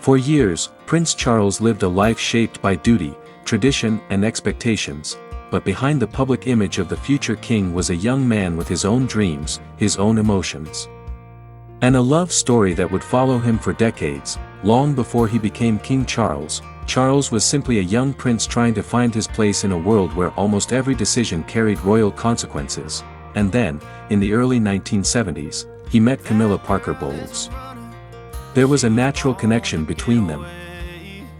For years, Prince Charles lived a life shaped by duty, tradition, and expectations, but behind the public image of the future king was a young man with his own dreams, his own emotions, and a love story that would follow him for decades. Long before he became King Charles, Charles was simply a young prince trying to find his place in a world where almost every decision carried royal consequences. And then, in the early 1970s, he met Camilla Parker Bowles. There was a natural connection between them.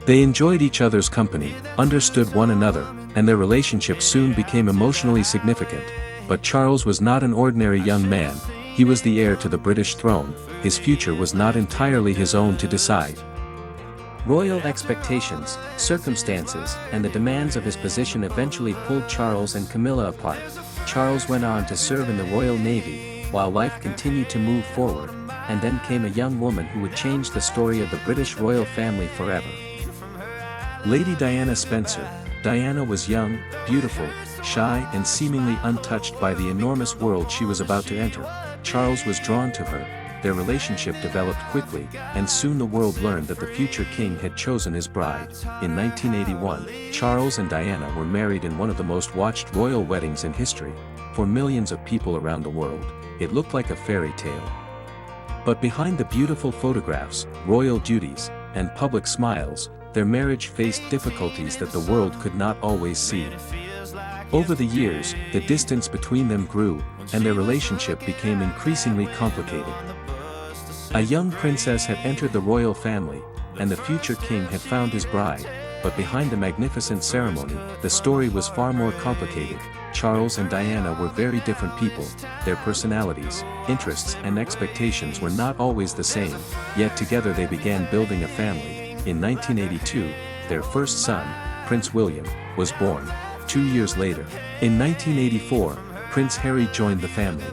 They enjoyed each other's company, understood one another, and their relationship soon became emotionally significant. But Charles was not an ordinary young man. He was the heir to the British throne. His future was not entirely his own to decide. Royal expectations, circumstances, and the demands of his position eventually pulled Charles and Camilla apart. Charles went on to serve in the Royal Navy, while life continued to move forward, and then came a young woman who would change the story of the British royal family forever. Lady Diana Spencer. Diana was young, beautiful, shy, and seemingly untouched by the enormous world she was about to enter. Charles was drawn to her. Their relationship developed quickly, and soon the world learned that the future king had chosen his bride. In 1981, Charles and Diana were married in one of the most watched royal weddings in history. For millions of people around the world, it looked like a fairy tale. But behind the beautiful photographs, royal duties, and public smiles, their marriage faced difficulties that the world could not always see. Over the years, the distance between them grew, and their relationship became increasingly complicated. A young princess had entered the royal family, and the future king had found his bride, but behind the magnificent ceremony, the story was far more complicated. Charles and Diana were very different people. Their personalities, interests, and expectations were not always the same, yet together they began building a family. In 1982, their first son, Prince William, was born. 2 years later, in 1984, Prince Harry joined the family.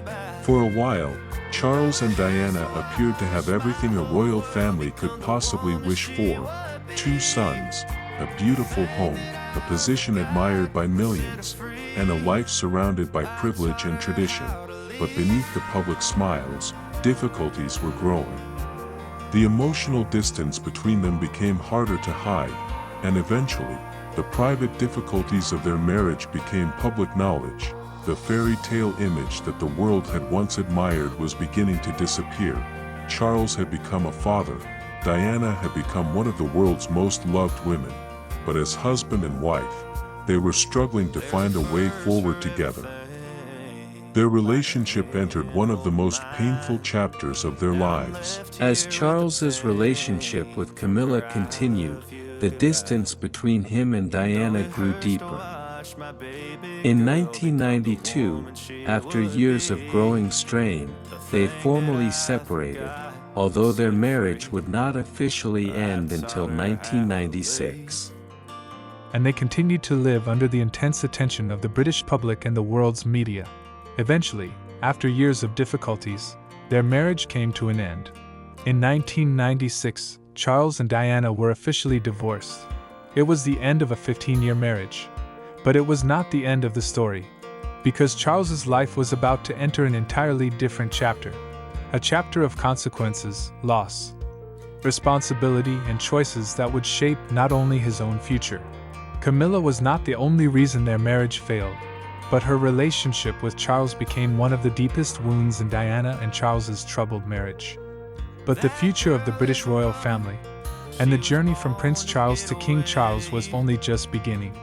For a while, Charles and Diana appeared to have everything a royal family could possibly wish for: 2 sons, a beautiful home, a position admired by millions, and a life surrounded by privilege and tradition. But beneath the public smiles, difficulties were growing. The emotional distance between them became harder to hide, and eventually, the private difficulties of their marriage became public knowledge. The fairy tale image that the world had once admired was beginning to disappear. Charles had become a father. Diana had become one of the world's most loved women. But as husband and wife, they were struggling to find a way forward together. Their relationship entered one of the most painful chapters of their lives. As Charles's relationship with Camilla continued, the distance between him and Diana grew deeper. In 1992, after years of growing strain, they formally separated, although their marriage would not officially end until 1996. And they continued to live under the intense attention of the British public and the world's media. Eventually, after years of difficulties, their marriage came to an end. In 1996, Charles and Diana were officially divorced. It was the end of a 15-year marriage. But it was not the end of the story, because Charles's life was about to enter an entirely different chapter. A chapter of consequences, loss, responsibility, and choices that would shape not only his own future. Camilla was not the only reason their marriage failed, but her relationship with Charles became one of the deepest wounds in Diana and Charles's troubled marriage. But the future of the British royal family, and the journey from Prince Charles to King Charles was only just beginning.